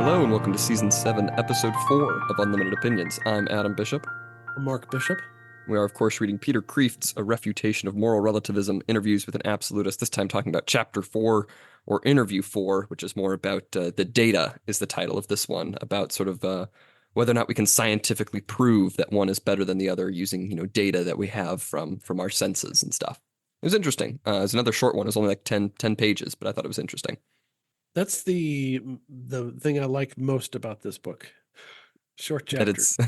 Hello and welcome to Season 7, Episode 4 of Unlimited Opinions. I'm Adam Bishop. Mark Bishop. We are, of course, reading Peter Kreeft's A Refutation of Moral Relativism, Interviews with an Absolutist, this time talking about Chapter 4, or Interview 4, which is more about the data, is the title of this one, about sort of whether or not we can scientifically prove that one is better than the other using, data that we have from our senses and stuff. It was interesting. It was another short one. It was only like 10 pages, but I thought it was interesting. That's the thing I like most about this book. Short That chapters. it's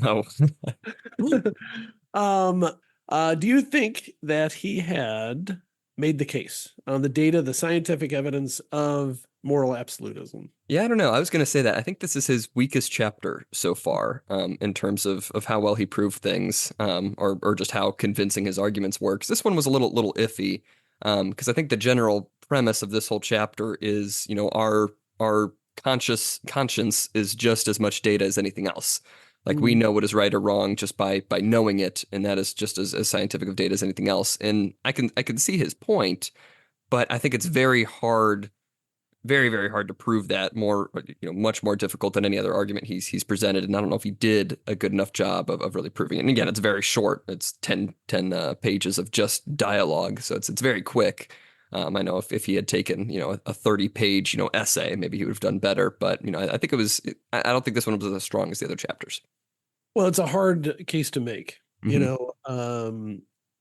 Do you think that he had made the case on the data, the scientific evidence of moral absolutism? Yeah, I don't know. I was going to say that. I think this is his weakest chapter so far, in terms of how well he proved things, or just how convincing his arguments were. 'Cause this one was a little iffy, because I think the general premise of this whole chapter is, our conscience is just as much data as anything else. Like we know what is right or wrong just by knowing it, and that is just as scientific of data as anything else. And I can see his point, but I think it's very hard, very, very hard to prove that. Much more difficult than any other argument he's presented. And I don't know if he did a good enough job of really proving it. And again, it's very short. It's 10 pages of just dialogue. So it's very quick. I know if he had taken, a 30-page, essay, maybe he would have done better. But, I think I don't think this one was as strong as the other chapters. Well, it's a hard case to make. Mhm.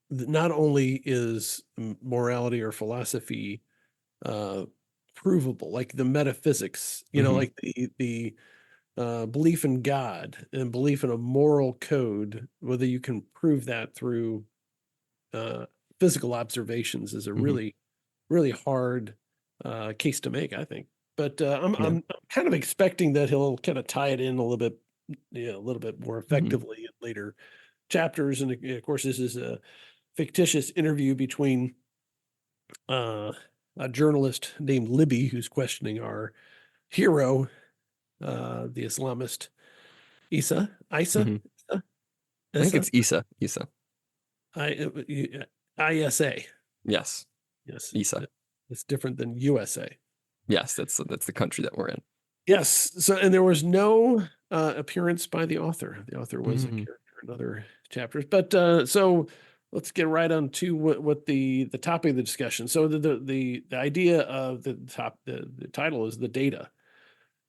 Not only is morality or philosophy provable, like the metaphysics, like the belief in God and belief in a moral code, whether you can prove that through physical observations is a really hard case to make, I think. But I'm kind of expecting that he'll kind of tie it in a little bit more effectively in later chapters. And of course, this is a fictitious interview between a journalist named Libby, who's questioning our hero, the Islamist Isa. Mhm. I think it's Isa. ISA. Yes. Yes. Isa. It's different than USA. Yes, that's the country that we're in. Yes. So, and there was no appearance by the author. The author was a character in other chapters. But so let's get right on to what the topic of the discussion. So the idea of the title is the data.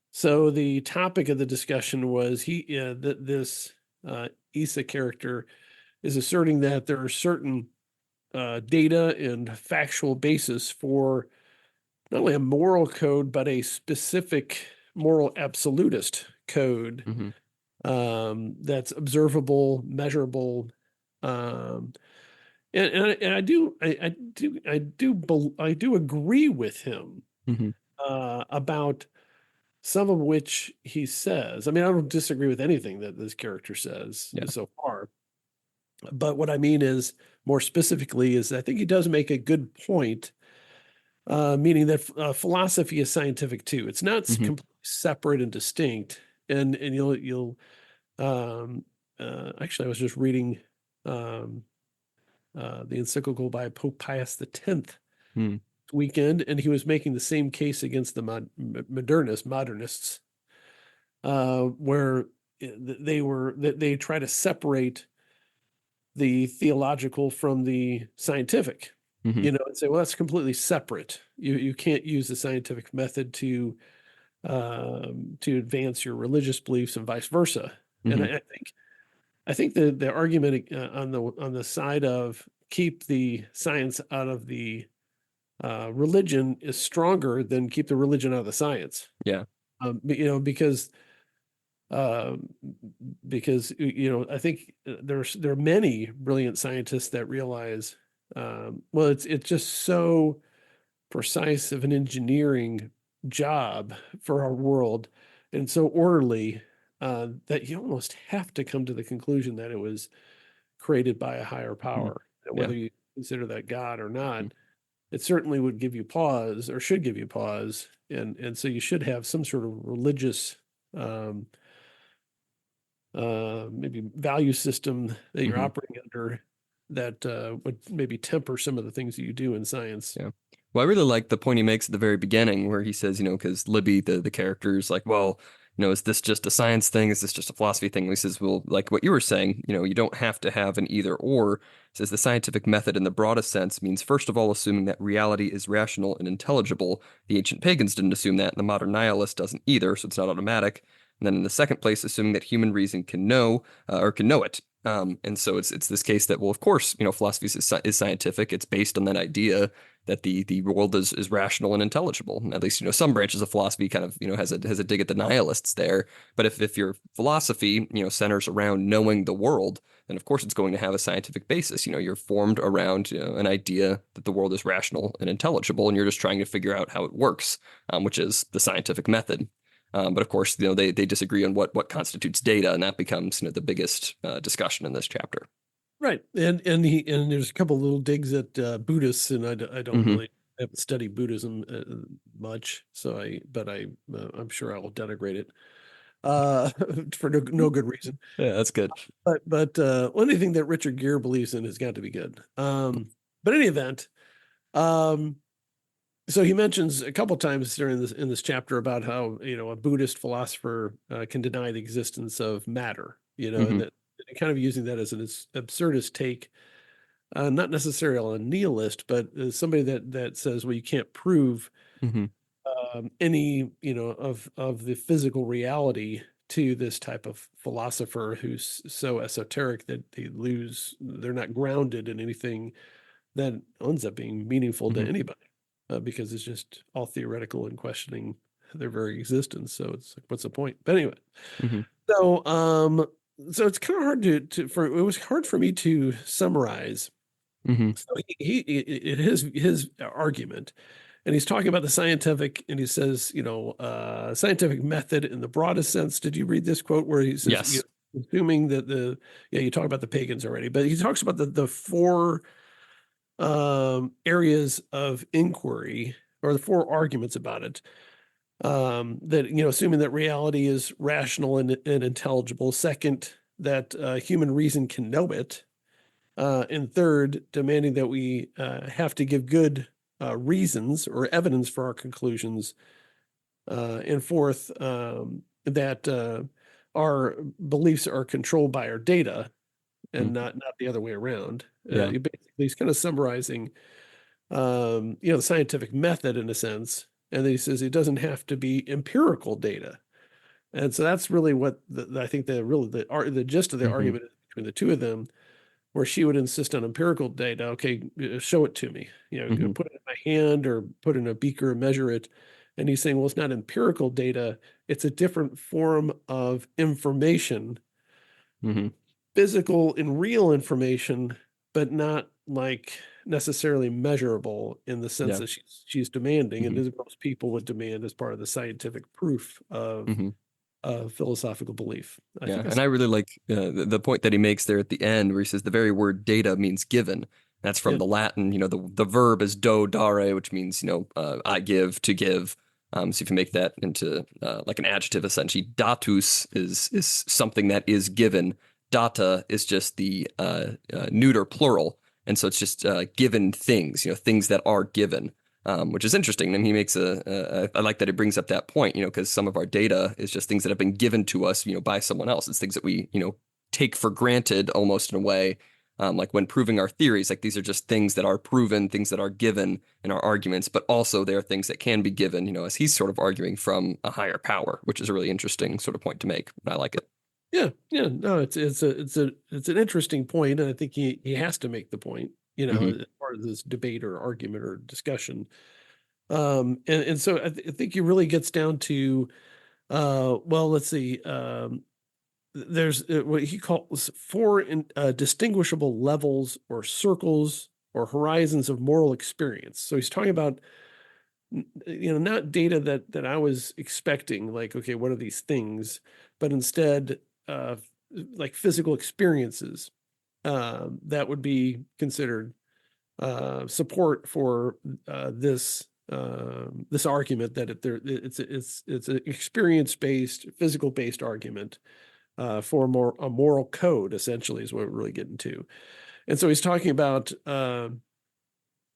So the topic of the discussion was this Isa character is asserting that there are certain data and factual basis for not only a moral code, but a specific moral absolutist code that's observable, measurable. And I do agree with him about some of which he says. I mean, I don't disagree with anything that this character says so far. But what I mean is, more specifically, is I think he does make a good point, meaning that philosophy is scientific too. It's not completely separate and distinct. And you'll actually, I was just reading the encyclical by Pope Pius X weekend, and he was making the same case against the modernists, where they try to separate the theological from the scientific, and say, well, that's completely separate. You can't use the scientific method to advance your religious beliefs and vice versa. And I think the argument on the side of keep the science out of the religion is stronger than keep the religion out of the science. Yeah. Because I think there are many brilliant scientists that realize, well, it's just so precise of an engineering job for our world and so orderly that you almost have to come to the conclusion that it was created by a higher power. Whether you consider that God or not, it certainly would give you pause, or should give you pause, and so you should have some sort of religious maybe value system that you're operating under that would maybe temper some of the things that you do in science. Yeah. Well, I really like the point he makes at the very beginning where he says, because Libby, the character, is like, well, Is this just a science thing? Is this just a philosophy thing? He says, well, like what you were saying, you don't have to have an either or. He says the scientific method in the broadest sense means, first of all, assuming that reality is rational and intelligible. The ancient pagans didn't assume that, and the modern nihilist doesn't either, so it's not automatic. And then in the second place, assuming that human reason can know or can know it. And so it's this case that, well, of course, philosophy is scientific. It's based on that idea that the world is rational and intelligible. At least, some branches of philosophy kind of, has a dig at the nihilists there. But if your philosophy, centers around knowing the world, then of course it's going to have a scientific basis. You're formed around, an idea that the world is rational and intelligible, and you're just trying to figure out how it works, which is the scientific method. But of course, they disagree on what constitutes data, and that becomes, the biggest discussion in this chapter. Right. And there's a couple of little digs at Buddhists, and I don't Hmm. really haven't studied Buddhism much, but I'm sure I will denigrate it uh, for no good reason. Yeah, that's good. But anything that Richard Gere believes in has got to be good. But in any event, um, so he mentions a couple times during this in this chapter about how a Buddhist philosopher can deny the existence of matter, and Hmm. that kind of using that as an absurdist take, not necessarily a nihilist, but somebody that says, well, you can't prove Hmm. any of the physical reality to this type of philosopher who's so esoteric that they're not grounded in anything that ends up being meaningful to Hmm. anybody, because it's just all theoretical and questioning their very existence. So it's like, what's the point? But anyway, Hmm. so so it's kind of hard it was hard for me to summarize. Hmm. So his argument, and he's talking about the scientific, and he says, scientific method in the broadest sense. Did you read this quote where he says, Yes. assuming that yeah, you talk about the pagans already, but he talks about the four areas of inquiry, or the four arguments about it, that assuming that reality is rational and intelligible. Second, that human reason can know it. And third, demanding that we have to give good reasons or evidence for our conclusions. And fourth, that our beliefs are controlled by our data and Mm. not the other way around. Yeah. Basically, he's kind of summarizing, the scientific method in a sense. And then he says it doesn't have to be empirical data. And so that's really what I think the gist of the Hmm. argument is between the two of them, where she would insist on empirical data. Okay, show it to me. Hmm. Put it in my hand or put it in a beaker and measure it. And he's saying, well, it's not empirical data. It's a different form of information, Hmm. physical and real information, but not like necessarily measurable in the sense Yeah. that she's demanding, and Hmm. as most people would demand as part of the scientific proof Hmm. of philosophical belief. I Yeah. think And that's I really like the point that he makes there at the end, where he says the very word data means given. That's from yeah, the Latin. The verb is do dare, which means, I give, to give. So if you make that into like an adjective, essentially, datus is something that is given. Data is just the neuter plural, and so it's just given things, things that are given, which is interesting. And he makes I like that he brings up that point, because some of our data is just things that have been given to us, by someone else. It's things that we, take for granted almost in a way. Like when proving our theories, like these are just things that are proven, things that are given in our arguments, but also they are things that can be given, as he's sort of arguing from a higher power, which is a really interesting sort of point to make. I like it. yeah. No, it's an interesting point, and I think he has to make the point, Hmm. as part of this debate or argument or discussion. And so I think he really gets down to, well, let's see. There's what he calls four distinguishable levels or circles or horizons of moral experience. So he's talking about, not data that I was expecting, like, okay, what are these things, but instead, uh, like physical experiences that would be considered support for this argument that it's an experience based, physical based argument for a moral code. Essentially, is what we're really getting to. And so he's talking about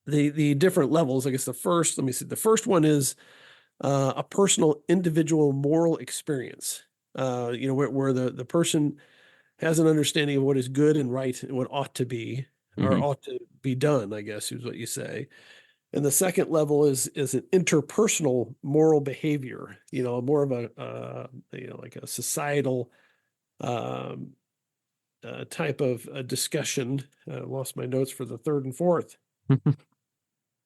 the different levels. I guess let me see. The first one is a personal, individual moral experience. Where the person has an understanding of what is good and right and what ought to be or Hmm. ought to be done, I guess is what you say. And the second level is an interpersonal moral behavior, more of a like a societal um, type of discussion. Lost my notes for the third and fourth.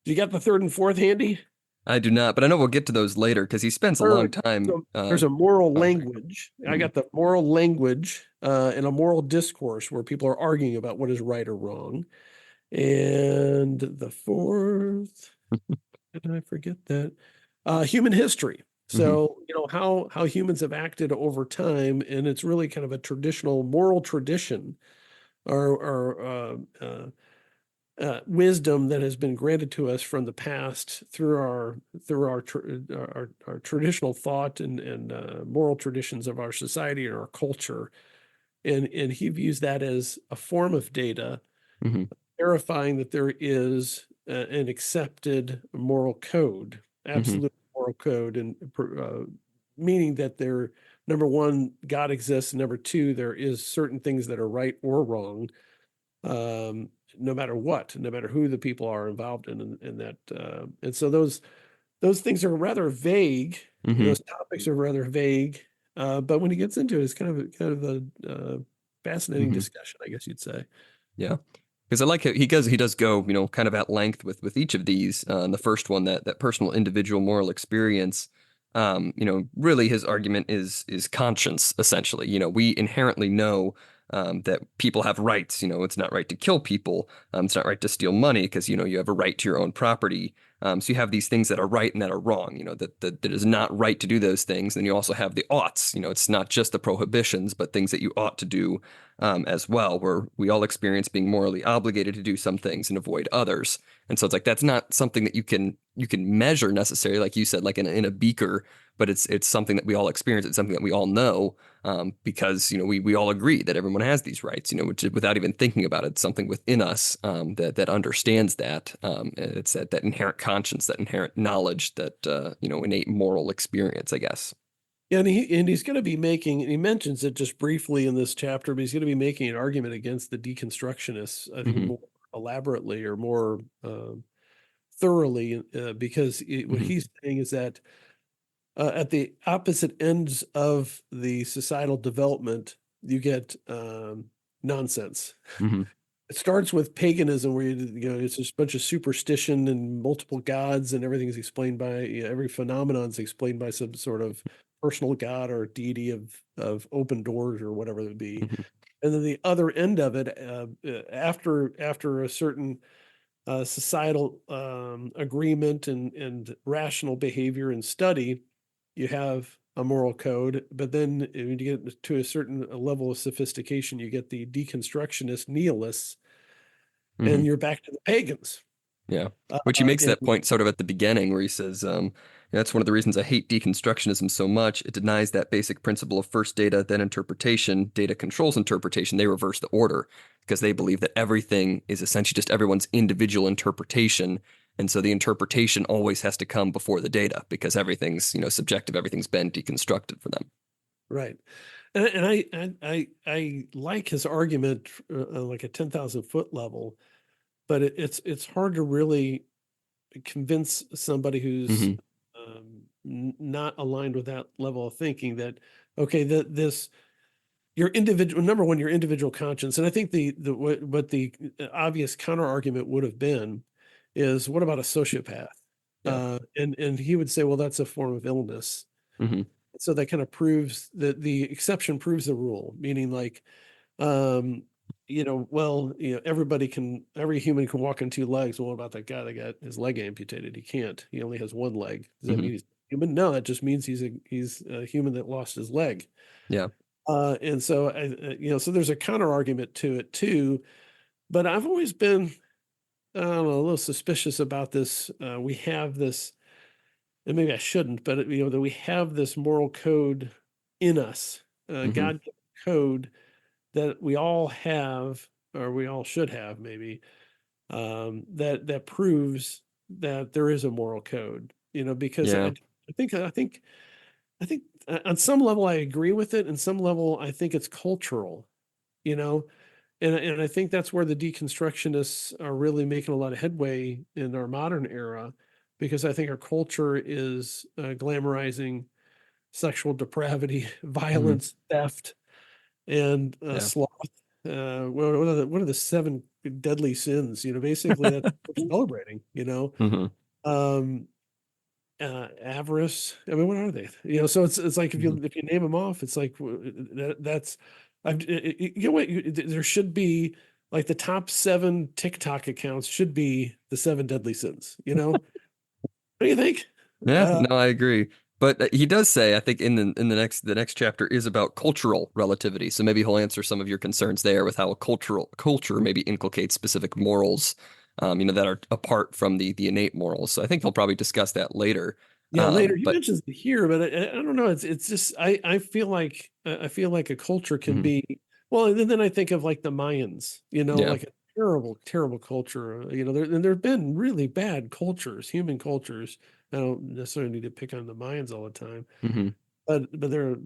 You got the third and fourth handy? I do not, but I know we'll get to those later because he spends a long Third, time so there's a moral pondering. language. I Mhm. got the moral language and a moral discourse where people are arguing about what is right or wrong. And the fourth, did I forget that? Human history. Mhm. So, how humans have acted over time, and it's really kind of a traditional moral tradition or wisdom that has been granted to us from the past through our traditional thought and moral traditions of our society and our culture. And he views that as a form of data Mhm. verifying that there is an accepted moral code, Mhm. absolute moral code, and meaning that there, number one, God exists. Number two, there is certain things that are right or wrong, no matter what, no matter who the people are involved in that. And so those things are rather vague. Mhm. Those topics are rather vague. But when he gets into it, it's kind of a fascinating Mhm. discussion, I guess you'd say. Yeah. Because I like he does go, kind of at length with each of these. The first one, that personal individual moral experience, really his argument is conscience, essentially. We inherently know that people have rights. It's not right to kill people. It's not right to steal money because, you have a right to your own property. So you have these things that are right and that are wrong, that is not right to do those things. And you also have the oughts, it's not just the prohibitions, but things that you ought to do as well, where we all experience being morally obligated to do some things and avoid others. And so it's like that's not something that you can measure necessarily, like you said, like in a beaker, but it's something that we all experience. It's something that we all know because we all agree that everyone has these rights. Which without even thinking about it, it's something within us that understands that. It's that inherent conscience, that inherent knowledge, that innate moral experience, I guess. Yeah, and he's going to be making, and he mentions it just briefly in this chapter, but he's going to be making an argument against the deconstructionists, I think, Hmm. more elaborately or more thoroughly, because what Hmm. he's saying is that at the opposite ends of the societal development, you get nonsense. Hmm. It starts with paganism, where it's just a bunch of superstition and multiple gods, and everything is explained by every phenomenon is explained by some sort of personal god or deity of open doors or whatever it would be. Hmm. And then the other end of it, after a certain societal agreement and rational behavior and study, you have a moral code. But then when you get to a certain level of sophistication, you get the deconstructionist nihilists, Hmm. and you're back to the pagans. Yeah. Which he makes And that point sort of at the beginning where he says, that's one of the reasons I hate deconstructionism so much. It denies that basic principle of first data, then interpretation. Data controls interpretation. They reverse the order because they believe that everything is essentially just everyone's individual interpretation. And so the interpretation always has to come before the data because everything's, subjective. Everything's been deconstructed for them. right. And I like his argument like a 10,000 foot level, but it's hard to really convince somebody who's Hmm. not aligned with that level of thinking that okay, that this your individual number one, your individual conscience, and I think the what the obvious counter argument would have been is what about a sociopath? Yeah. And he would say, well, that's a form of illness. Hmm. So that kind of proves that the exception proves the rule, meaning like um, every human can walk on two legs. Well, what about that guy that got his leg amputated? He can't. He only has one leg. Does that Hmm. mean he's human? No, it just means he's a human that lost his leg. Yeah. And so so there's a counter argument to it too. But I've always been, I don't know, a little suspicious about this. We have this, and maybe I shouldn't, but that we have this moral code in us, Hmm. God code that we all have, or we all should have, maybe, that proves that there is a moral code. Because Yeah. I think on some level I agree with it, and some level I think it's cultural, you know, and I think that's where the deconstructionists are really making a lot of headway in our modern era, because I think our culture is glamorizing sexual depravity, Hmm. violence, theft, and Yeah. sloth. What are the seven deadly sins? Basically that's what we're celebrating. Hmm. Um, avarice. I mean, what are they? So it's like Hmm. if you name them off, it's like that's what there should be, like the top seven TikTok accounts should be the seven deadly sins. What do you think? Yeah, Uh, no, I agree. But he does say, I think in the next chapter is about cultural relativity. So maybe he'll answer some of your concerns there with how a culture maybe inculcates specific morals, that are apart from the innate morals. So I think he'll probably discuss that later. Yeah, later he But mentions it here, but I don't know. It's just I feel like a culture can mhm, be, well, and then I think of like the Mayans, yeah. like a terrible, terrible culture. There've been really bad cultures, human cultures. I don't necessarily need to pick on the Mayans all the time, Hmm. but they're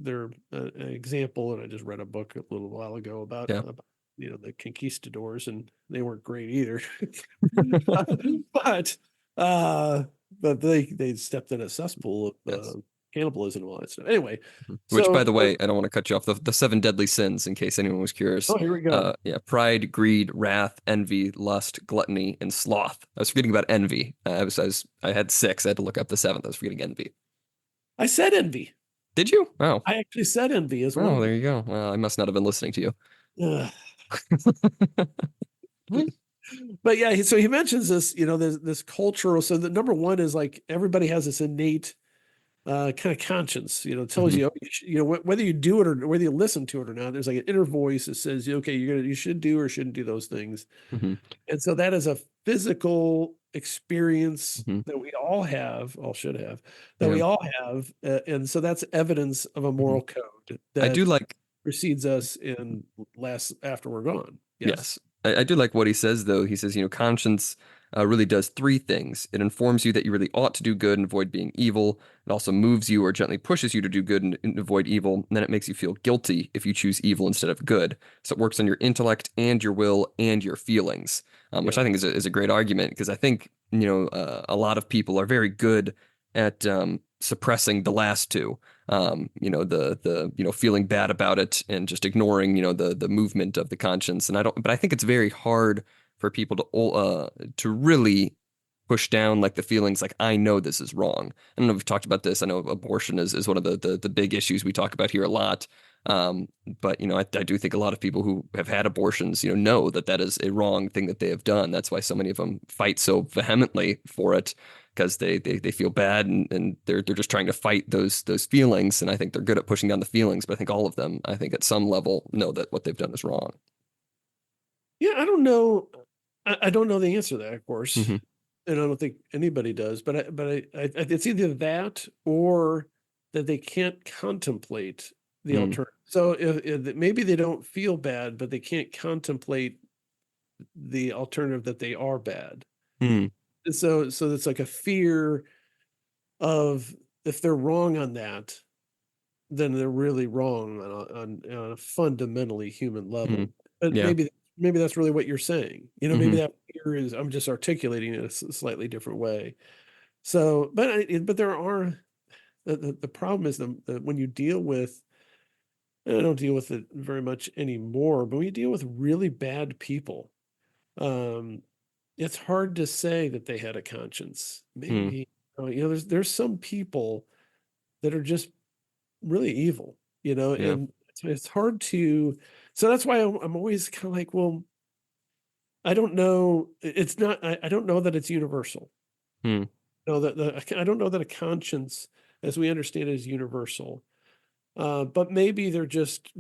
an example. And I just read a book a little while ago Yeah. about the conquistadors, and they weren't great either. but uh but they stepped in a cesspool of Yes. cannibalism and all that stuff. Anyway, Which, by so the way, I don't want to cut you off. The seven deadly sins, in case anyone was curious. oh, here we go. Yeah, pride, greed, wrath, envy, lust, gluttony, and sloth. I was forgetting about envy. I had six. I had to look up the seventh. I was forgetting envy. I said envy. Did you? Oh, I actually said envy as one oh, of there them. you go. Well, I must not have been listening to you. Ugh. But yeah, so he mentions this, there's this cultural. So the number one is like everybody has this innate kind of conscience, tells Hmm. you, whether you do it or whether you listen to it or not. There's like an inner voice that says, okay, you should do or shouldn't do those things. Hmm. And so that is a physical experience Hmm. that we all have, all should have, that Yeah. we all have. And so that's evidence of a Hmm. moral code I do that like. precedes us and lasts after we're gone. Yes. Yes. I do like what he says, though. He says, conscience really does three things. It informs you that you really ought to do good and avoid being evil. It also moves you or gently pushes you to do good and avoid evil. And then it makes you feel guilty if you choose evil instead of good. So it works on your intellect and your will and your feelings, which Yeah. I think is a great argument because I think, a lot of people are very good at suppressing the last two. Feeling bad about it and just ignoring, the movement of the conscience. And but I think it's very hard for people to really push down like the feelings like I know this is wrong. I don't know if we've talked about this. I know abortion is one of the big issues we talk about here a lot. Um, but I do think a lot of people who have had abortions, know that that is a wrong thing that they have done. That's why so many of them fight so vehemently for it because they feel bad and they're just trying to fight those feelings. And I think they're good at pushing down the feelings, but I think all of them, I think at some level, know that what they've done is wrong. Yeah. I don't know. I don't know the answer to that, of course. Hmm. And I don't think anybody does, it's either that or that they can't contemplate the Mm. alternative. So if maybe they don't feel bad, but they can't contemplate the alternative that they are bad. Mm. And so it's like a fear of, if they're wrong on that, then they're really wrong on a fundamentally human Mm. level. But Yeah. maybe that's really what you're saying. Maybe Hmm. that fear is, I'm just articulating it a slightly different way. So, but there are, the problem is the when you deal with, and I don't deal with it very much anymore, but when you deal with really bad people, um, it's hard to say that they had a conscience. Mm. Maybe, there's some people that are just really evil, Yeah. and it's hard to. So that's why I'm always kind of like, well, I don't know. It's not. I don't know that it's universal. Mm. No, I don't know that a conscience, as we understand it, is universal. But maybe they're just,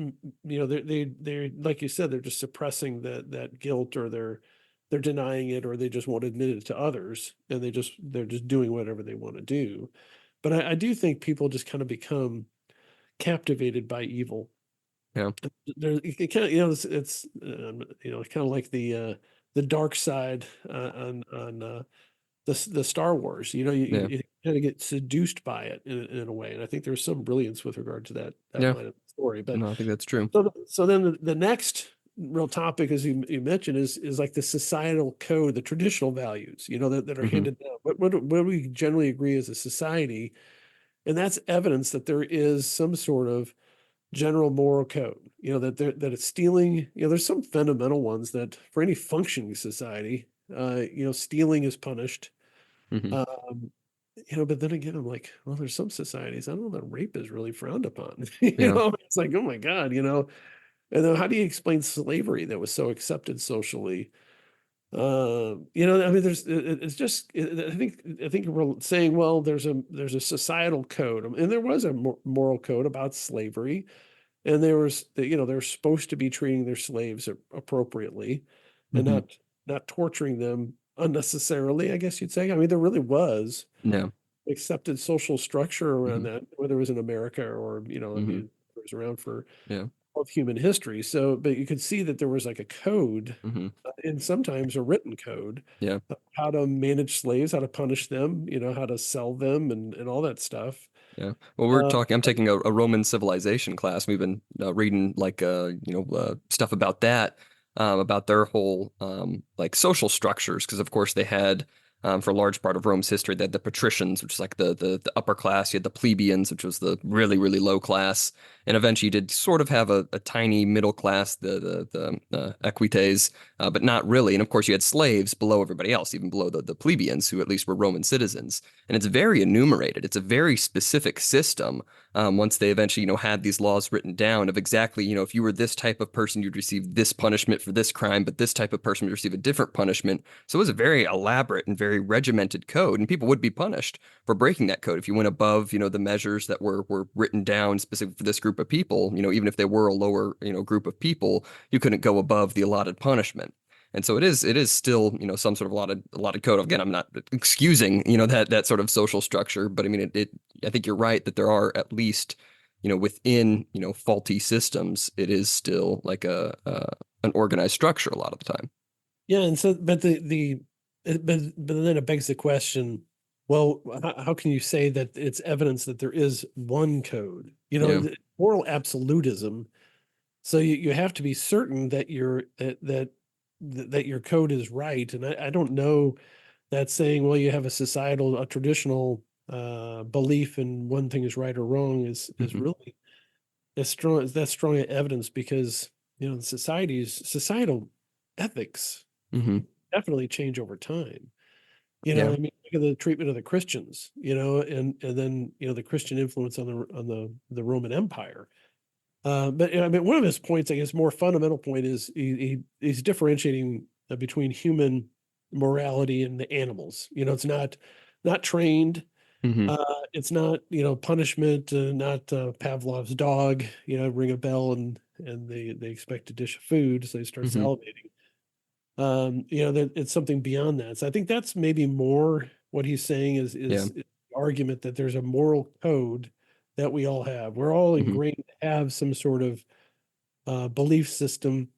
they're like you said, they're just suppressing that guilt, or they're denying it, or they just won't admit it to others, and they're just doing whatever they want to do. But I do think people just kind of become captivated by evil. Yeah. It kind of, it's kind of like the dark side on the Star Wars. You know, Yeah. you kind of get seduced by it in a way, and I think there's some brilliance with regard to that Yeah. line of the story. But No, I think that's true. so then the next real topic, as you mentioned, is like the societal code, the traditional values, you know, that are Hmm. handed down. What do we generally agree as a society? And that's evidence that there is some sort of general moral code, you know, that it's stealing, you know, there's some fundamental ones that for any functioning society, you know, stealing is punished. Hmm. Um, you know, but then again, I'm like, well, there's some societies, I don't know that rape is really frowned upon. You Yeah. know, it's like, oh my God, you know, and then how do you explain slavery that was so accepted socially? You know, I mean, it's just, I think we're saying, well, there's a societal code, and there was a moral code about slavery, and there was, you know, they're supposed to be treating their slaves appropriately, and Hmm. not torturing them unnecessarily, I guess you'd say. I mean, there really was Yeah. accepted social structure around Hmm. that, whether it was in America or, you know, I Hmm. mean, it was around for Yeah. of human history. So, but you could see that there was like a code, Hmm. and sometimes a written code, Yeah. of how to manage slaves, how to punish them, you know, how to sell them, and all that stuff. Yeah. Well, Uh, I'm taking a Roman civilization class. We've been reading like stuff about that, about their whole like social structures, because of course they had for a large part of Rome's history they had the patricians, which is like the upper class. You had the plebeians, which was the really really low class, and eventually you did sort of have a tiny middle class, the equites, but not really. And of course you had slaves below everybody else, even below the plebeians, who at least were Roman citizens, and it's very enumerated. It's a very specific system. Once they eventually, had these laws written down of exactly, if you were this type of person, you'd receive this punishment for this crime, but this type of person would receive a different punishment. So it was a very elaborate and very regimented code, and people would be punished for breaking that code if you went above, the measures that were written down specific for this group of people. Even if they were a lower, group of people, you couldn't go above the allotted punishment. And so it is still, some sort of a lot of code. Again, I'm not excusing, that sort of social structure, but I mean, I think you're right that there are at least, within, faulty systems, it is still like an organized structure a lot of the time. yeah, and so, but but then it begs the question, well, how can you say that it's evidence that there is one code? You know, Yeah. moral absolutism. So you have to be certain that that your code is right. And I don't know that saying, well, you have a traditional belief in one thing is right or wrong is Hmm. really as strong as that strong evidence, because you know societal ethics Hmm. definitely change over time. You know, Yeah. I mean, look at the treatment of the Christians, you know, and then you know the Christian influence on the Roman Empire. But I mean, one of his points, I guess, more fundamental point is he's differentiating between human morality and the animals. You know, it's not trained. Hmm. It's not, you know, punishment. Not Pavlov's dog. You know, ring a bell and they expect a dish of food, so they start Hmm. salivating. You know, that it's something beyond that. So I think that's maybe more what he's saying Yeah. is the argument that there's a moral code that we all have. We're all Hmm. ingrained to have some sort of belief system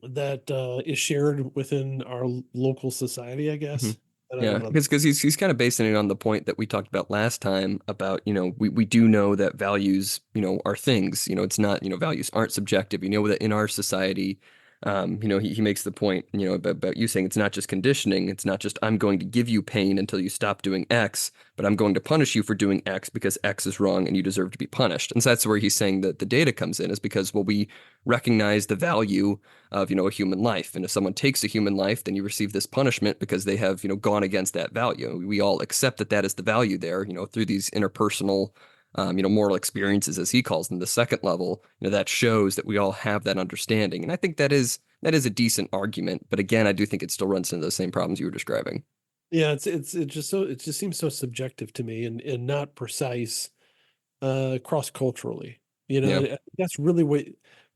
that is shared within our local society, I Hmm. guess. And I Yeah, don't know. because he's kind of basing it on the point that we talked about last time about, we do know that values, are things. It's not, values aren't subjective. That in our society, he makes the point, about you saying it's not just conditioning. It's not just I'm going to give you pain until you stop doing X, but I'm going to punish you for doing X because X is wrong and you deserve to be punished. And so that's where he's saying that the data comes in, is because, well, we recognize the value of, a human life. And if someone takes a human life, then you receive this punishment because they have, gone against that value. We all accept that that is the value there, through these interpersonal, moral experiences, as he calls them, the second level, that shows that we all have that understanding. And I think that is a decent argument. But again, I do think it still runs into the same problems you were describing. Yeah, it just seems so subjective to me and not precise cross culturally. You know, Yeah. that's really what.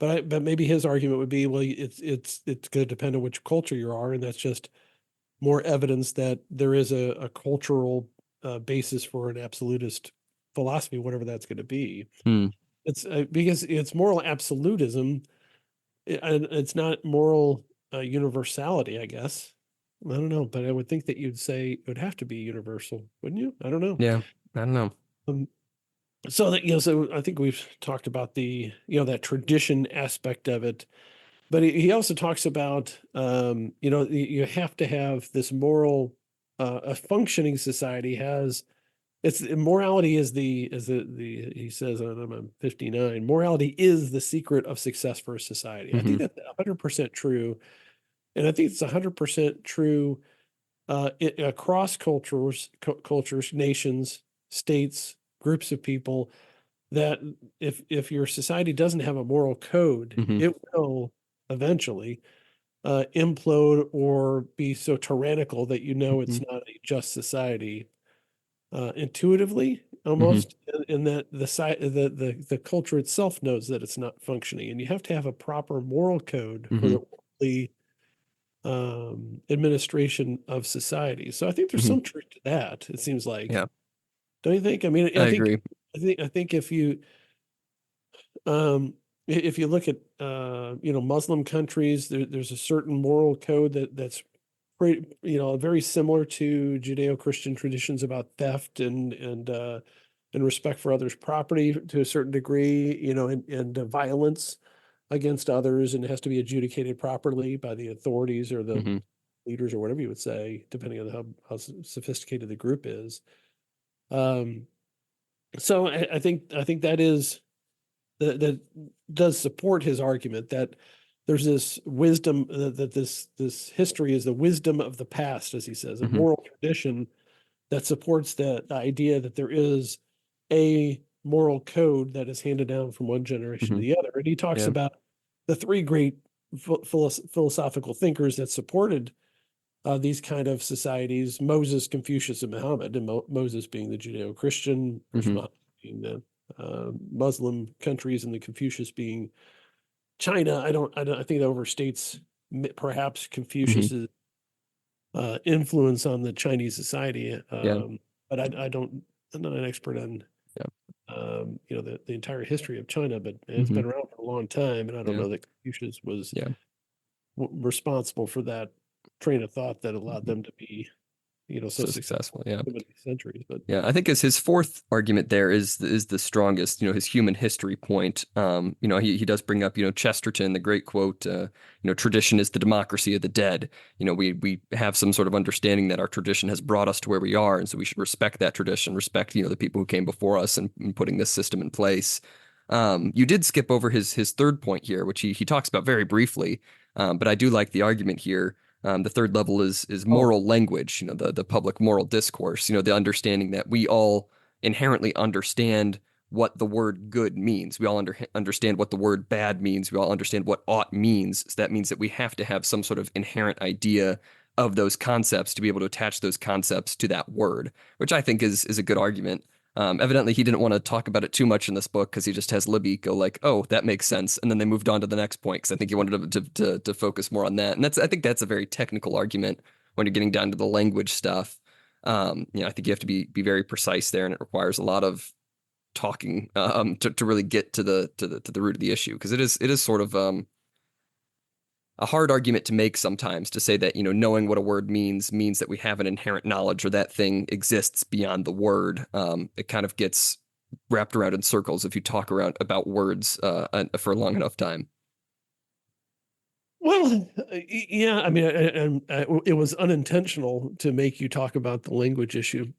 But maybe his argument would be, well, it's going to depend on which culture you are, and that's just more evidence that there is a cultural basis for an absolutist philosophy, whatever that's going to be. Hmm. It's because it's moral absolutism, and it's not moral universality, I guess. I don't know, but I would think that you'd say it would have to be universal, wouldn't you? I don't know. Yeah, I don't know. Um, so that, so I think we've talked about the, that tradition aspect of it, but he also talks about, you have to have this moral, a functioning society has, it's morality is the he says, I'm 59, morality is the secret of success for a society. I think Hmm. that's 100% true. And I think it's 100% true across cultures, nations, states, groups of people, that if your society doesn't have a moral code, Hmm. it will eventually implode or be so tyrannical that it's Hmm. not a just society intuitively, Hmm. almost, in that the culture itself knows that it's not functioning, and you have to have a proper moral code for Hmm. the orderly administration of society. So I think there's Hmm. some truth to that. It seems like, Yeah, don't you think? I mean, I agree. I think um, if you look at Muslim countries, there's a certain moral code that's pretty, very similar to Judeo-Christian traditions about theft and respect for others' property to a certain degree, and violence against others, and it has to be adjudicated properly by the authorities or the Hmm. leaders or whatever you would say, depending on how sophisticated the group is. Um, so I think that does support his argument that there's this wisdom, that this history is the wisdom of the past, as he says, a Hmm. moral tradition that supports the idea that there is a moral code that is handed down from one generation to Hmm. the other. And he talks Yeah. about the three great philosophical thinkers that supported these kind of societies: Moses, Confucius, and Muhammad. And Moses being the Judeo-Christian, of course, Hmm. Muhammad being the Muslim countries, and the Confucius being China. I think that overstates perhaps Hmm. Confucius's influence on the Chinese society. Yeah. But I'm not an expert on Yeah. the entire history of China, but it's Hmm. been around for a long time, and I don't Yeah. know that Confucius was Yeah. responsible for that train of thought that allowed Hmm. them to be, so So successful. successful Yeah. for so many centuries. But Yeah, I think as his fourth argument there is the strongest, his human history point. He does bring up, Chesterton, the great quote, tradition is the democracy of the dead. We have some sort of understanding that our tradition has brought us to where we are, and so we should respect that tradition, respect, the people who came before us and putting this system in place. You did skip over his third point here, which he talks about very briefly, but I do like the argument here. The third level is oh, moral language, the public moral discourse, the understanding that we all inherently understand what the word good means. We all understand what the word bad means. We all understand what ought means. So that means that we have to have some sort of inherent idea of those concepts to be able to attach those concepts to that word, which I think is a good argument. Evidently, he didn't want to talk about it too much in this book because he just has Libby go like, "Oh, that makes sense," and then they moved on to the next point because I think he wanted to focus more on that. And I think that's a very technical argument when you're getting down to the language stuff. I think you have to be very precise there, and it requires a lot of talking to really get to the root of the issue because it is sort of a hard argument to make sometimes to say that knowing what a word means that we have an inherent knowledge or that thing exists beyond the word. It kind of gets wrapped around in circles if you talk around about words for a long enough time. well, yeah. I mean, it was unintentional to make you talk about the language issue,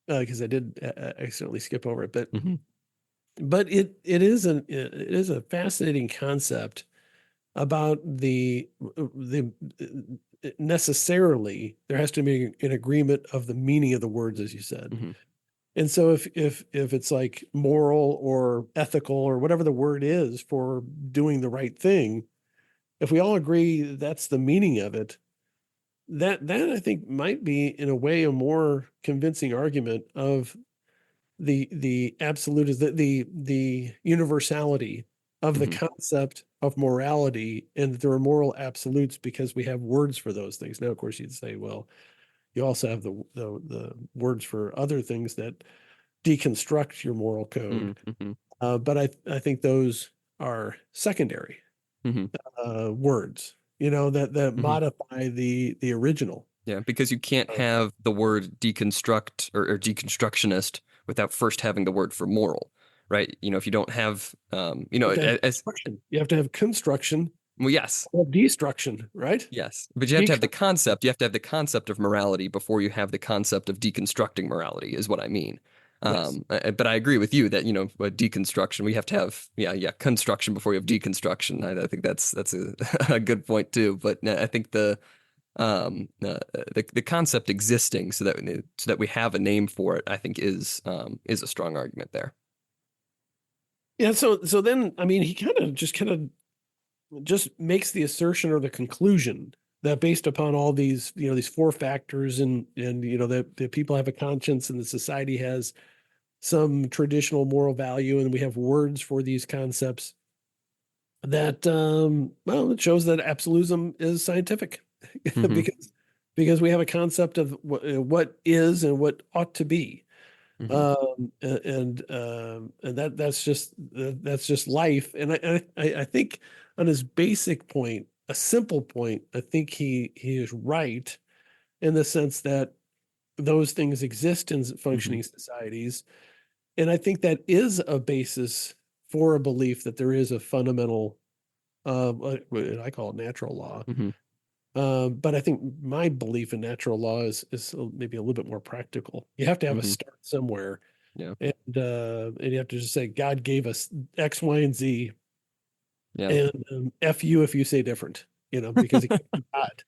because I did accidentally skip over it. Hmm. But it is a fascinating concept about the necessarily there has to be an agreement of the meaning of the words, as you said. Hmm. And so if it's like moral or ethical or whatever the word is for doing the right thing, if we all agree that's the meaning of it, that I think might be in a way a more convincing argument of the absolute is the universality of the Hmm. concept of morality, and that there are moral absolutes because we have words for those things. Now, of course, you'd say, well, you also have the words for other things that deconstruct your moral code, Hmm. but I think those are secondary Hmm. words, that Hmm. modify the original. Yeah, because you can't have the word deconstruct or deconstructionist without first having the word for moral, right? If you don't have, You have to have as construction. You have to have construction well, yes, or destruction, right? yes, but you have to have the concept. You have to have the concept of morality before you have the concept of deconstructing morality, is what I mean. Yes. But I agree with you that a deconstruction we have to have, yeah, construction before you have deconstruction. I think that's a good point too. But I think the concept existing so that we have a name for it, I think is a strong argument there. Yeah. So then, I mean, he kind of just makes the assertion or the conclusion that based upon all these, these four factors and that people have a conscience and the society has some traditional moral value and we have words for these concepts that well, it shows that absolutism is scientific Hmm. because we have a concept of what is and what ought to be. Hmm. And that's just life. And I think on his basic point, a simple point, I think he is right in the sense that those things exist in Hmm. functioning societies. And I think that is a basis for a belief that there is a fundamental, what I call it natural law. Hmm. But I think my belief in natural law is maybe a little bit more practical. You have to have a Hmm. start somewhere, Yeah. and you have to just say God gave us X, Y, and Z, Yeah. and F you if you say different. Because it came from God.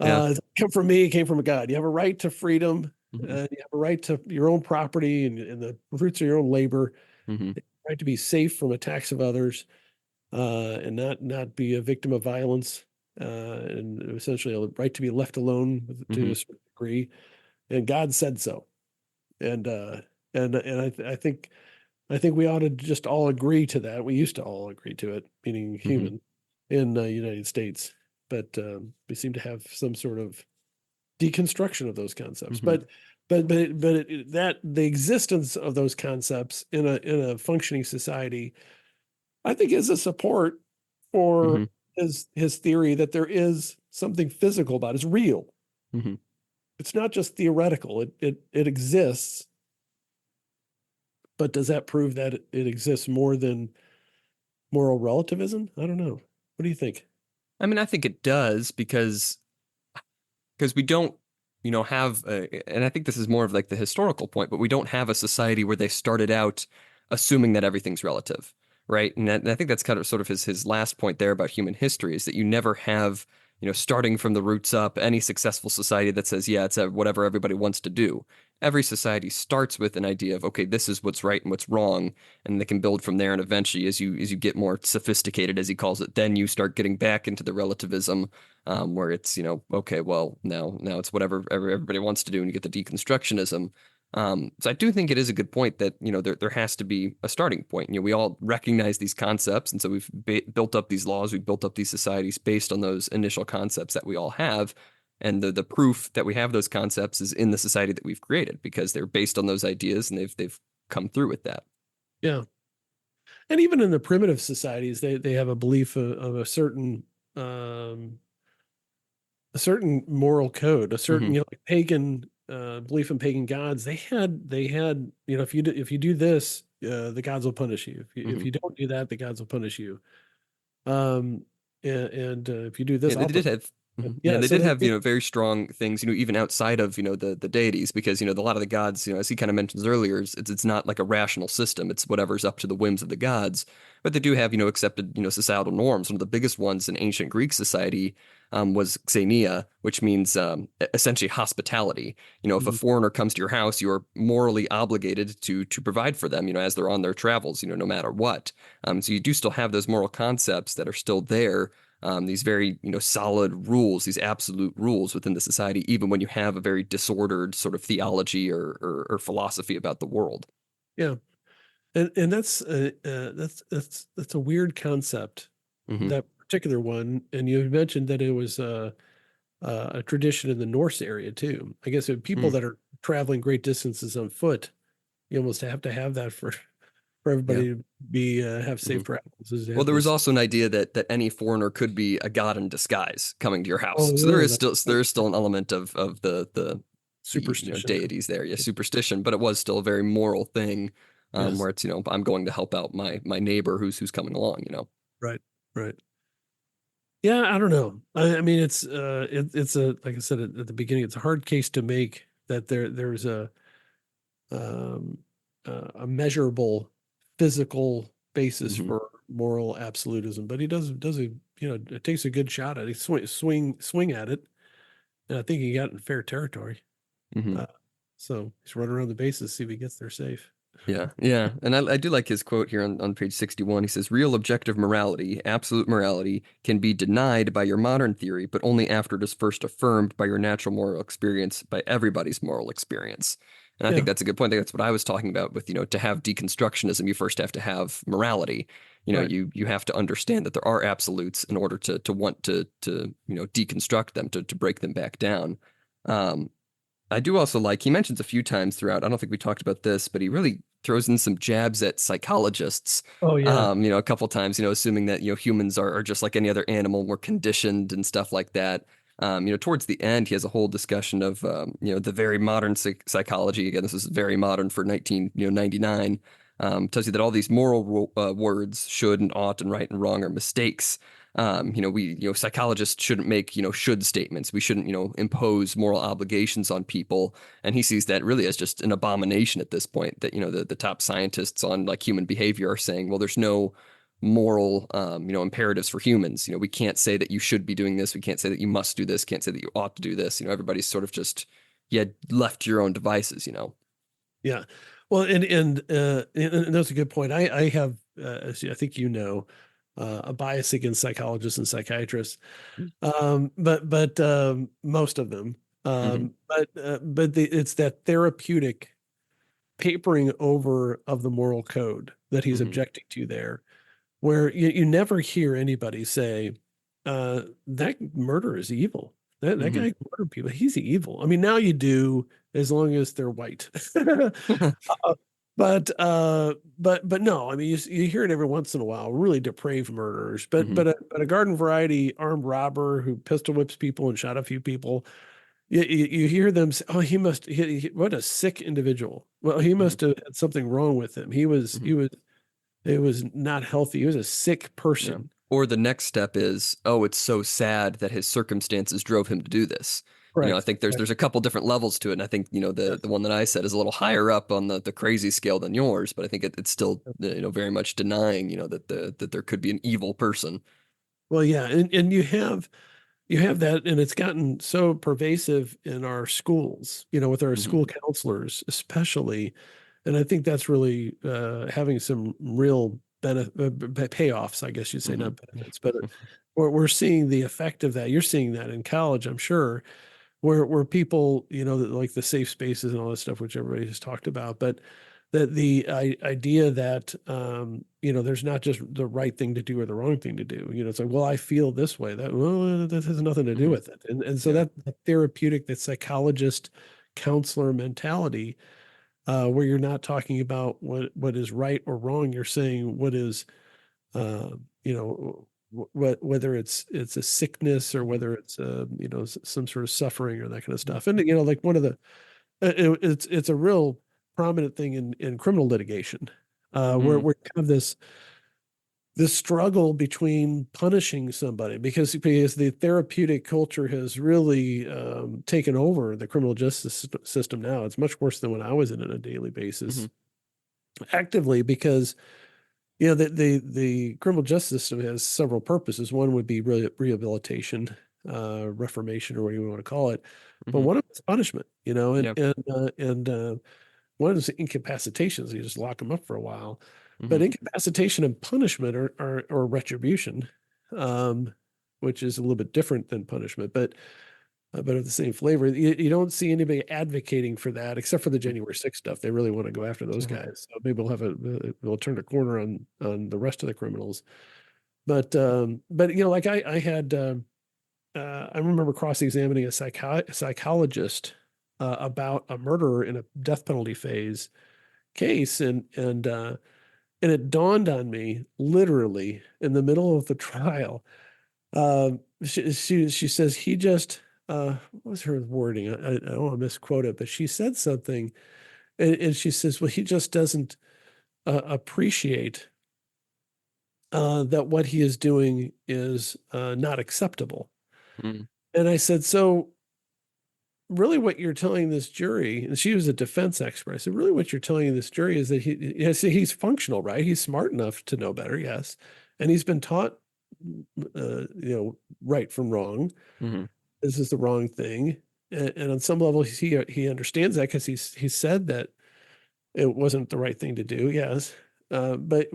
Yeah. It came from me. It came from God. You have a right to freedom. Hmm. You have a right to your own property and the fruits of your own labor. Hmm. Right to be safe from attacks of others, and not be a victim of violence, and essentially a right to be left alone to Hmm. a certain degree. And God said so. And I think we ought to just all agree to that. We used to all agree to it, meaning Hmm. human, in the United States, but we seem to have some sort of deconstruction of those concepts. Hmm. That the existence of those concepts in a functioning society, I think, is a support for Hmm. his theory that there is something physical about it. It's real. Hmm. It's not just theoretical. It exists, but does that prove that it exists more than moral relativism? I don't know. What do you think? I mean, I think it does because we don't have and I think this is more of like the historical point, but we don't have a society where they started out assuming that everything's relative, right? And I think that's kind of sort of his last point there about human history is that you never have starting from the roots up any successful society that says, yeah, it's whatever everybody wants to do. Every society starts with an idea of, okay, this is what's right and what's wrong, and they can build from there. And eventually, as you get more sophisticated, as he calls it, then you start getting back into the relativism, where it's okay, well, now it's whatever everybody wants to do, and you get the deconstructionism. So I do think it is a good point that there has to be a starting point. We all recognize these concepts, and so we've built up these laws, we've built up these societies based on those initial concepts that we all have. And the proof that we have those concepts is in the society that we've created because they're based on those ideas and they've come through with that. Yeah. And even in the primitive societies, they have a belief of um, a certain moral code, a certain, Hmm. like pagan belief in pagan gods. They had, if you do this, the gods will punish you. If Hmm. you don't do that, the gods will punish you. Um, and if you do Yeah, this, they I'll did punish have. you. Mhm. Yeah, Yeah. they So did have very strong things even outside of the deities because a lot of the gods as he kind of mentions earlier it's not like a rational system. It's whatever's up to the whims of the gods, but they do have accepted societal norms. One of the biggest ones in ancient Greek society was xenia, which means essentially hospitality. If a Mhm. foreigner comes to your house, you're morally obligated to provide for them as they're on their travels no matter what. So you do still have those moral concepts that are still there, these very solid rules, these absolute rules within the society, even when you have a very disordered sort of theology or philosophy about the world. Yeah. And that's a weird concept, Hmm. that particular one. And you had mentioned that it was a tradition in the Norse area too. I guess people Mm. that are traveling great distances on foot, you almost have to have that for for Yeah. everybody to be have Hmm. safe travels is to Well, have there was this. also an idea that any foreigner could be a god in disguise coming to your house. So Oh, there is still an element of the superstition. deities there, yeah, superstition, but it was still a very moral thing, Yes, where it's I'm going to help out my neighbor who's coming along. right, right. Yeah, I don't know. I mean, it's a like I said at the beginning, it's a hard case to make that there's um, a measurable physical basis Hmm. for moral absolutism. But he does a it takes a good shot at it. He swing at it, and I think he got in fair territory. Hmm. Uh, so he's running around the bases, see if he gets there safe. Yeah, yeah. And I do like his quote here on page 61. He says, real objective morality, absolute morality, can be denied by your modern theory, but only after it is first affirmed by your natural moral experience, by everybody's moral experience. And I think Yeah, that's a good point. I think that's what I was talking about with, to have deconstructionism, you first have to have morality. right. You have to understand that there are absolutes in order to want to deconstruct them, to break them back down. Um, I do also like, he mentions a few times throughout, I don't think we talked about this, but he really throws in some jabs at psychologists. Oh yeah, A couple times, assuming that, humans are just like any other animal, we're conditioned and stuff like that. Towards the end, he has a whole discussion of, the very modern psychology. Again, this is very modern for 1999. Tells you that all these moral words, should and ought and right and wrong, are mistakes. Psychologists shouldn't make, should statements. We shouldn't, impose moral obligations on people. And he sees that really as just an abomination at this point, that, the top scientists on like human behavior are saying, well, there's no moral, imperatives for humans. We can't say that you should be doing this. We can't say that you must do this. Can't say that you ought to do this. Everybody's sort of just, yeah, left to your own devices. yeah. Well, and that's a good point. I have, as I think a bias against psychologists and psychiatrists, but most of them. Hmm. It's that therapeutic papering over of the moral code that he's Hmm. objecting to there, where you never hear anybody say, that murder is evil. That Hmm. guy murdered people. He's evil. I mean, now you do, as long as they're white. Uh, but no, I mean, you hear it every once in a while, really depraved murderers, but Hmm. a garden variety armed robber who pistol whips people and shot a few people, you hear them say, oh, what a sick individual. Well, he Hmm. must have had something wrong with him. Hmm. It was not healthy. He was a sick Yeah. person. Or the next step is, oh, it's so sad that his circumstances drove him to do this. I Correct. think there's Correct. a couple different levels to it, and I think the Yes. one that I said is a little higher up on the crazy scale than yours, but I think it's still very much denying that there could be an evil person. Well, yeah, and you have that, and it's gotten so pervasive in our schools, with our Hmm. school counselors, especially. And I think that's really having some real payoffs, I guess you'd say, Hmm. not benefits, but we're seeing the effect of that. You're seeing that in college, I'm sure, where people, like the safe spaces and all this stuff, which everybody has talked about, but that the idea that there's not just the right thing to do or the wrong thing to do. It's like, well, I feel this way. That has nothing to do Hmm. with it. And so Yeah. that therapeutic, that psychologist, counselor mentality, where you're not talking about what is right or wrong. You're saying what is, uh, you know, whether it's a sickness or Hmm. whether it's some sort of suffering or that kind of stuff. And like one of the it's a real prominent thing in criminal litigation, where Hmm. we have this struggle between punishing somebody because the therapeutic culture has really taken over the criminal justice system now. It's much worse than when I was in it on a daily Hmm. basis, actively, because the criminal justice system has several purposes. One would be rehabilitation, reformation, or what you want to call it, but Hmm. one of it's punishment, Yeah. and one is incapacitations. You just lock them up for a while. But Hmm. incapacitation and punishment or retribution, um, which is a little bit different than punishment, but of the same flavor. You don't see anybody advocating for that except for the January 6th stuff. They really want to go after those guys. So maybe we'll turn a corner on the rest of the criminals. But like I had I remember cross-examining a psychologist about a murderer in a death penalty phase case, and And it dawned on me literally in the middle of the trial. She says he just what was her wording? I don't want to misquote it, but she said something, and she says, "Well, he just doesn't appreciate that what he is doing is not acceptable." Mm, And I said, "So really, what you're telling this jury?" And she was a defense expert. I said, "Really, what you're telling this jury is that he's functional, right? He's smart enough to know better, yes, and he's been taught, right from wrong. mhm, This is the wrong thing, and on some level, he understands that because he said that it wasn't the right thing to do. Yes, but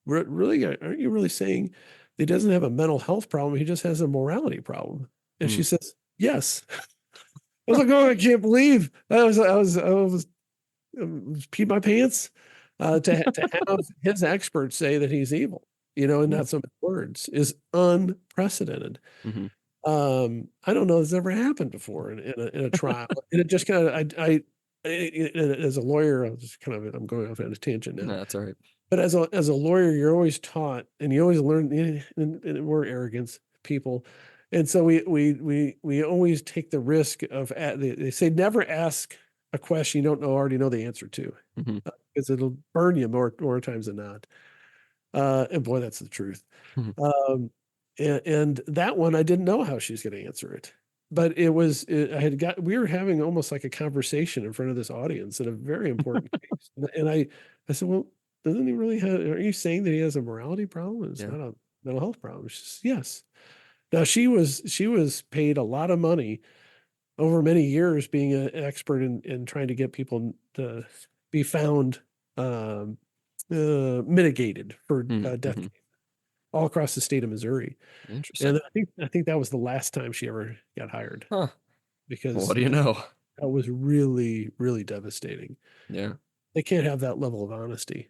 really, aren't you really saying he doesn't have a mental health problem? He just has a morality problem?" And mm. she says, "Yes." I was Huh. like, "Oh, I can't believe I was peed my pants to have his experts say that he's evil, and Yeah. not so many words is unprecedented. Mhm. I don't know if this ever happened before in a trial, and it just kind of as a lawyer, I'm going off on a tangent No, now, that's all right. but as a lawyer, you're always taught, and you always learn, and we're arrogant people, and so we always take the risk of they say never ask a question you don't already know the answer to, Mhm, because it'll burn you more times than not. And boy, that's the truth. mhm. Um, and that one, I didn't know how she's going to answer it, but we were having almost like a conversation in front of this audience in a very important case. And I said, "Well, doesn't he really have, are you saying that he has a morality problem? It's Yeah. not a mental health problem." She says, "Yes." Now she was paid a lot of money over many years being an expert in trying to get people to be found um, mitigated for Mm, death mhm. all across the state of Missouri. Interesting. And I think that was the last time she ever got hired, Huh. Well, what because do you know? that was really, really devastating. Yeah. They can't have that level of honesty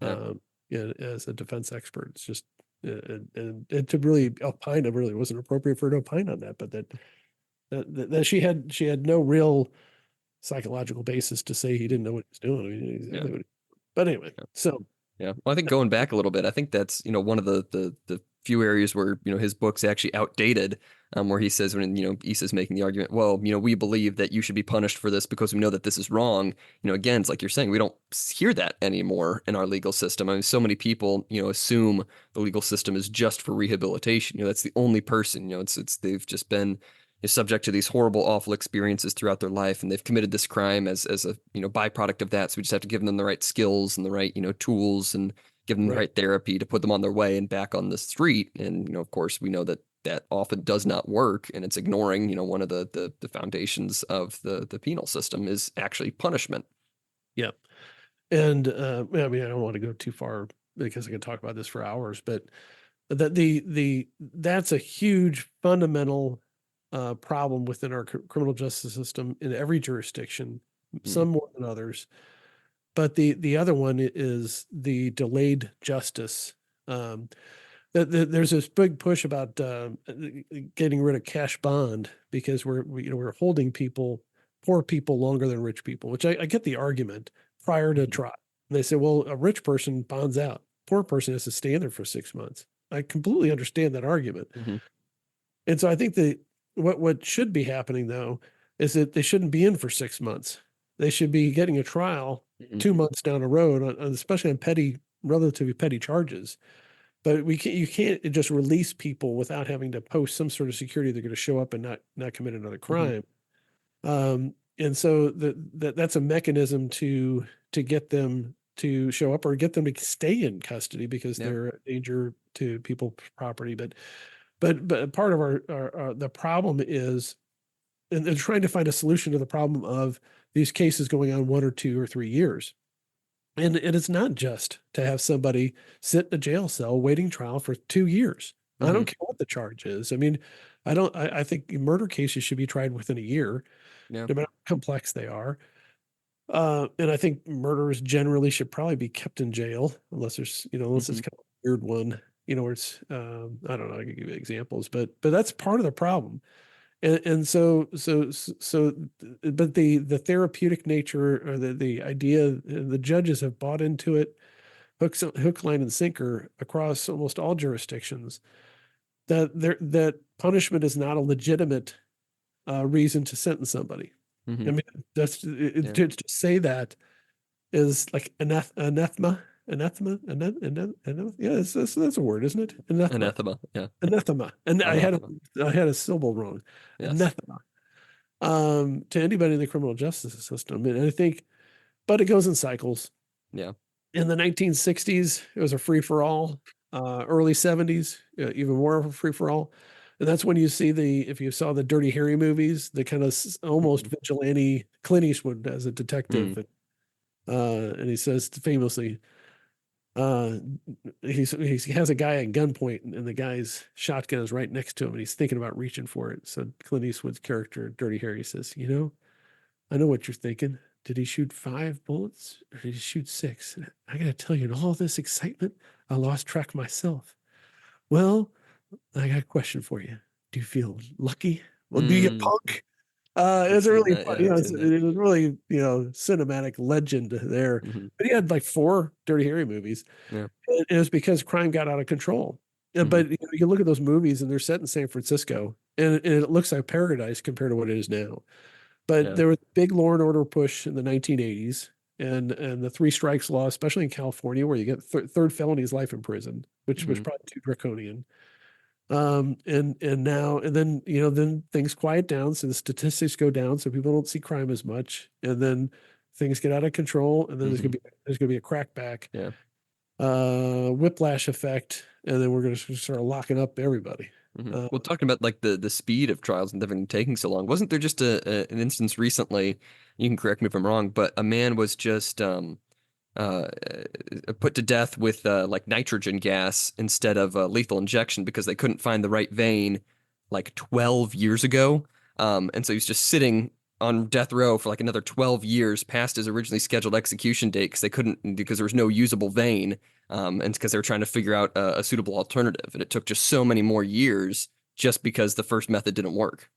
Yeah. um, as a defense expert. It's just and to really opine, it really wasn't appropriate for her to opine on that. But that she had no real psychological basis to say he didn't know what he was doing. I mean, Yeah. exactly but anyway, Yeah. so Yeah. Well, I think going back a little bit, I think that's, one of the few areas where, his book's actually outdated, where he says when, Issa's making the argument, well, we believe that you should be punished for this because we know that this is wrong. Again, it's like you're saying, we don't hear that anymore in our legal system. I mean, so many people, assume the legal system is just for rehabilitation. That's the only person, they've just been subject to these horrible, awful experiences throughout their life, and they've committed this crime as a byproduct of that. So we just have to give them the right skills and the right tools, and give them the right. right therapy to put them on their way and back on the street. And of course, we know that that often does not work, and it's ignoring one of the foundations of the penal system is actually punishment. Yeah. And I mean, I don't want to go too far because I can talk about this for hours, but that's a huge fundamental problem within our criminal justice system in every jurisdiction, Mm, some more than others. But the other one is the delayed justice. Um, there's this big push about getting rid of cash bond because we're holding poor people longer than rich people, which I get the argument prior to mhm, trial. And they say, well, a rich person bonds out, poor person has to stay in there for 6 months. I completely understand that argument, mhm, and so I think that what should be happening though is that they shouldn't be in for 6 months. They should be getting a trial mhm, 2 months down the road, especially on relatively petty charges. But you can't just release people without having to post some sort of security they're going to show up and not commit another mhm. crime. And so that's a mechanism to get them to show up or get them to stay in custody because Yeah. they're a danger to people's property. But part of our the problem is, and they're trying to find a solution to the problem of these cases going on 1 or 2 or 3 years. And it's not just to have somebody sit in a jail cell waiting trial for 2 years. I don't Mhm. care what the charge is. I mean, I think murder cases should be tried within a year, Yeah. no matter how complex they are. And I think murderers generally should probably be kept in jail unless it's Mhm. kind of a weird one, where it's, I don't know, I can give you examples, but that's part of the problem. And but the therapeutic nature or the idea, the judges have bought into it. hook, line, and sinker across almost all jurisdictions that punishment is not a legitimate reason to sentence somebody. I Hmm. mean, Yeah. to say that is like anathema, yeah, that's a word, isn't it? Anathema, Anathema. Yeah. anathema, and Anathema. I had a syllable wrong. Yes. Anathema, to anybody in the criminal justice system, and I think, but it goes in cycles. Yeah. In the 1960s, it was a free for all. Early 70s, even more of a free for all. And that's when you see if you saw the Dirty Harry movies, the kind of almost Mhm. vigilante Clint Eastwood as a Mm. detective. And he says famously, uh, he has a guy at gunpoint, and the guy's shotgun is right next to him, and he's thinking about reaching for it. So Clint Eastwood's character, Dirty Harry, says, I know what you're thinking. Did he shoot 5 bullets or did he shoot 6? I got to tell you, in all this excitement, I lost track myself. Well, I got a question for you. Do you feel lucky? Well, do you, Mm. punk? I've It's a seen really that. fun, Yeah, I've it's, seen that. it was really, cinematic legend there. Hmm. But he had like 4 Dirty Harry movies. Yeah. And it was because crime got out of control. Hmm. But you look at those movies and they're set in San Francisco, and it looks like paradise compared to what it is now. But Yeah. there was a big law and order push in the 1980s, and the 3 strikes law, especially in California, where you get third felony is life in prison, which was Hmm. probably too draconian. And now and then then things quiet down, so the statistics go down, so people don't see crime as much, and then things get out of control, and then Hmm. there's gonna be a crackback, Yeah. whiplash effect, and then we're gonna start locking up everybody. Hmm. Uh, Well, talking about like the speed of trials and everything taking so long, wasn't there just an instance recently? You can correct me if I'm wrong, but a man was just uh, put to death with like nitrogen gas instead of lethal injection because they couldn't find the right vein like 12 years ago. And so he's just sitting on death row for like another 12 years past his originally scheduled execution date because there was no usable vein. And because they were trying to figure out a suitable alternative. And it took just so many more years just because the first method didn't work.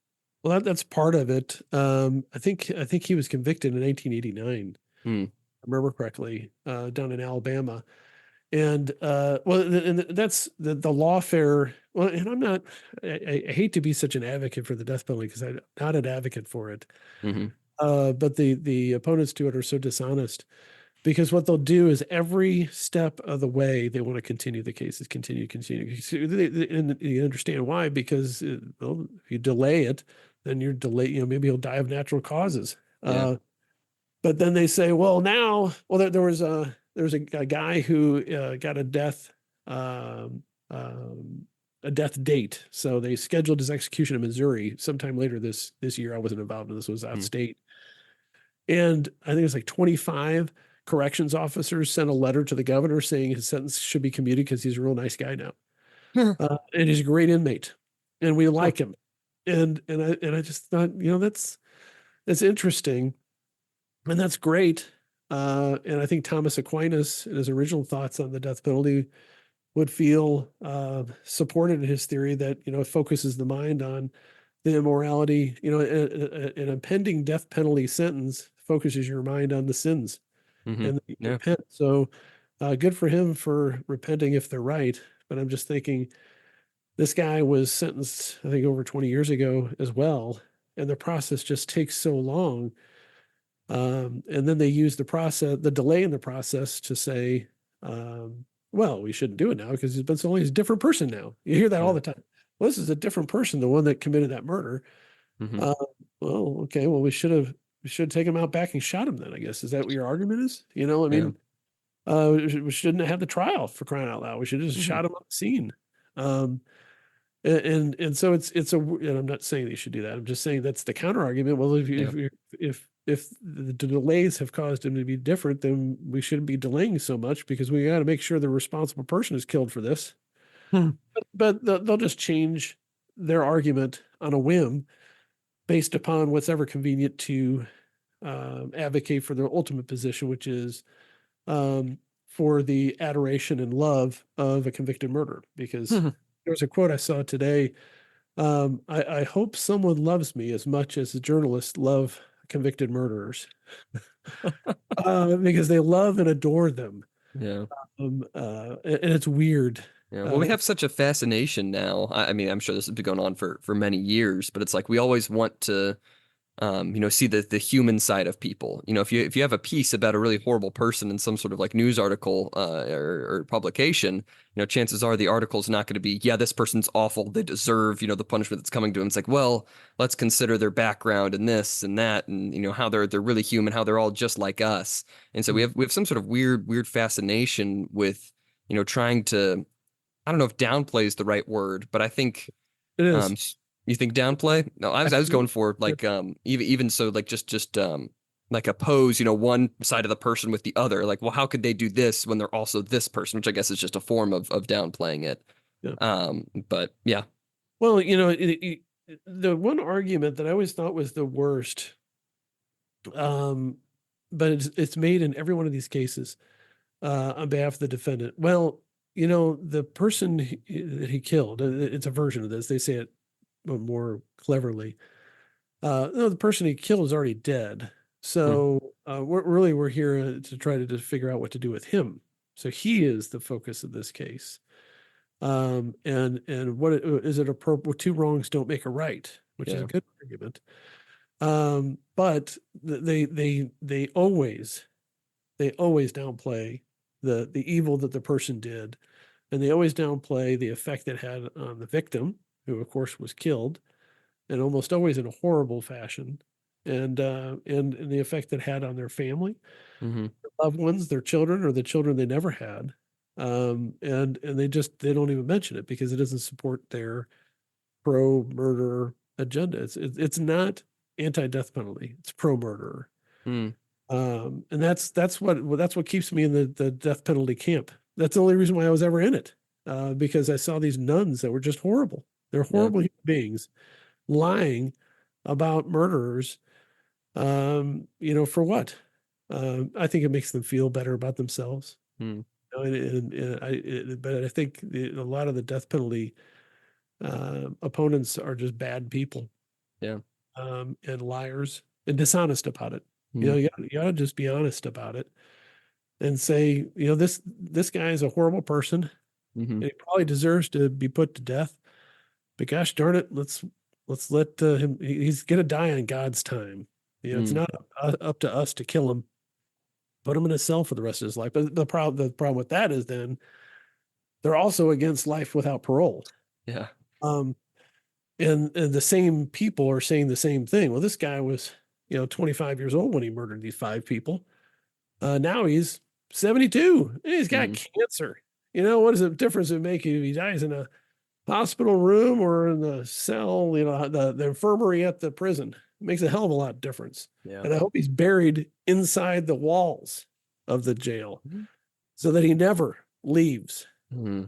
well, that's part of it. I think he was convicted in 1989. Hmm. I remember correctly, down in Alabama. And well, and that's the lawfare. Well, and I hate to be such an advocate for the death penalty because I'm not an advocate for it. Hmm. But the opponents to it are so dishonest because what they'll do is every step of the way they want to continue the cases, continue. And you understand why? Because well, if you delay it, then you're delay. Maybe he'll die of natural causes. Yeah. But then they say, well, now, well, there was a guy who got um, um, a death date. So they scheduled his execution in Missouri sometime later this year. I wasn't involved in this; was out Hmm. state, and I think it's like 25 corrections officers sent a letter to the governor saying his sentence should be commuted because he's a real nice guy now, and he's a great inmate, and we Huh. like him. And I just thought, that's interesting. And that's great. And I think Thomas Aquinas, in his original thoughts on the death penalty, would feel supported in his theory that it focuses the mind on the immorality. An impending death penalty sentence focuses your mind on the sins Hmm. and that you Yeah. repent. So good for him for repenting if they're right. But I'm just thinking this guy was sentenced, I think, over 20 years ago as well, and the process just takes so long, and then they use the delay in the process to say, well, we shouldn't do it now because he's been so long. He's a different person now. You hear that all Yeah. the time. Well, this is a different person, the one that committed that murder. Hmm. Uh, well, okay, well, we should take him out back and shot him then, I guess. Is that what your argument is? I Yeah. mean, we shouldn't have had the trial for crying out loud. We should have just Hmm. shot him on the scene. Um, and so and I'm not saying they should do that. I'm just saying that's the counter argument. Well, Yeah. if the delays have caused him to be different, then we shouldn't be delaying so much because we got to make sure the responsible person is killed for this. Hmm. But they'll just change their argument on a whim based upon what's ever convenient to advocate for their ultimate position, which is for the adoration and love of a convicted murderer. Because there was a quote I saw today. I hope someone loves me as much as the journalists love convicted murderers because they love and adore them. Yeah. And it's weird. Yeah. Well, we Uh, have such a fascination now. I mean, I'm sure this has been going on for many years, but it's like we always want to see the human side of people. If you have a piece about a really horrible person in some sort of like news article or publication, chances are the article's not going to be, yeah, this person's awful. They deserve, the punishment that's coming to them. It's like, well, let's consider their background and this and that, and how they're really human, how they're all just like us. And so we have some sort of weird fascination with, trying to, I don't know if downplay is the right word, but I think it um, is. you think downplay? No, I was going for like even so like just like oppose, one side of the person with the other. Like, well, how could they do this when they're also this person, which I guess is just a form of downplaying it. Yeah. But yeah. Well, the one argument that I always thought was the worst, but it's made in every one of these cases on behalf of the defendant. Well, the person that he killed, it's a version of this. They say it more cleverly. No, the person he killed is already dead. Hmm. So we're here to try to figure out what to do with him. So he is the focus of this case. And what is it appropriate? Two wrongs don't make a right, which is a Yeah. good argument. But they always downplay the evil that the person did, and they always downplay the effect it had on the victim, who of course was killed, and almost always in a horrible fashion, and the effect it had on their family, Hmm. their loved ones, their children, or the children they never had. And they don't even mention it because it doesn't support their pro murder agenda. It's not anti-death penalty. It's pro murder. Hmm. And that's what keeps me in the death penalty camp. That's the only reason why I was ever in it, because I saw these nuns that were just horrible. They're Yeah. horrible human beings lying about murderers. For what? I think it makes them feel better about themselves. Hmm. But I think a lot of the death penalty opponents are just bad people, Yeah. and liars and dishonest about it. Hmm. You gotta just be honest about it and say, this guy is a horrible person Hmm. and he probably deserves to be put to death. But gosh darn it, let's let him. He's gonna die on God's time. It's Hmm. not up to us to kill him. Put him in a cell for the rest of his life. But the problem with that is then they're also against life without parole. Yeah. Um, and the same people are saying the same thing. Well, this guy was, 25 years old when he murdered these five people. Now he's 72. And he's got Hmm. cancer. What is the difference it make if he dies in a hospital room or in the cell, the infirmary at the prison? It makes a hell of a lot of difference. Yeah. And I hope he's buried inside the walls of the jail Hmm. so that he never leaves, Hmm.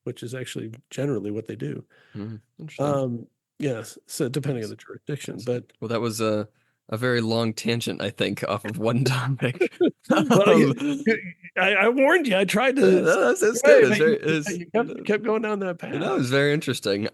which is actually generally what they do. Hmm. Interesting. Um, yes, so depending on Nice. the jurisdiction, Nice. but Well, that was a very long tangent, I think, off of one topic. well, Um, I warned you. I tried to no, that's stay good. away, It's very, but you kept going down that path. no, it's very interesting.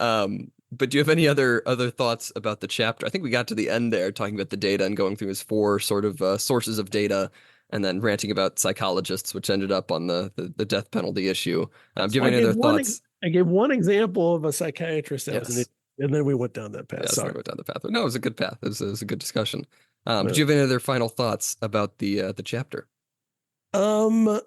But do you have any other thoughts about the chapter? I think we got to the end there talking about the data and going through his four sort of sources of data, and then ranting about psychologists, which ended up on the death penalty issue. Do you So have any other thoughts? I gave one example of a psychiatrist that was an Yes. idiot, and then we went down that path. Yes, then Sorry. we went down the path. No, it was a good path. It was a good discussion. But do Well, you have any other final thoughts about the chapter? um,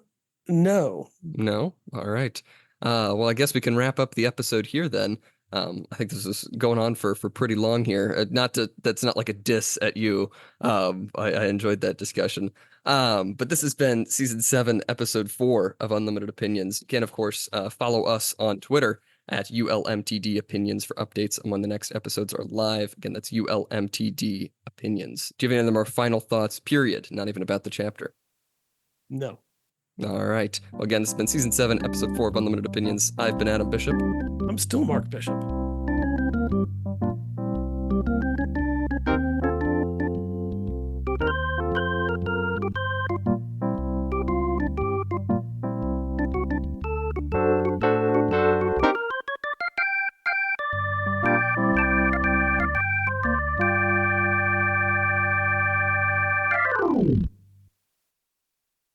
no. No? All right. Well, I guess we can wrap up the episode here then. I think this is going on for pretty long here. That's not like a diss at you. I enjoyed that discussion. But this has been season 7, episode 4 of Unlimited Opinions. You can, of course, follow us on Twitter at ULMTD Opinions for updates on when the next episodes are live. Again, that's ULMTD Opinions. Do you have any other more final thoughts, period? Not even about the chapter. No. All right. Well, again, this has been season 7, episode 4 of Unlimited Opinions. I've been Adam Bishop. I'm still Mark Bishop.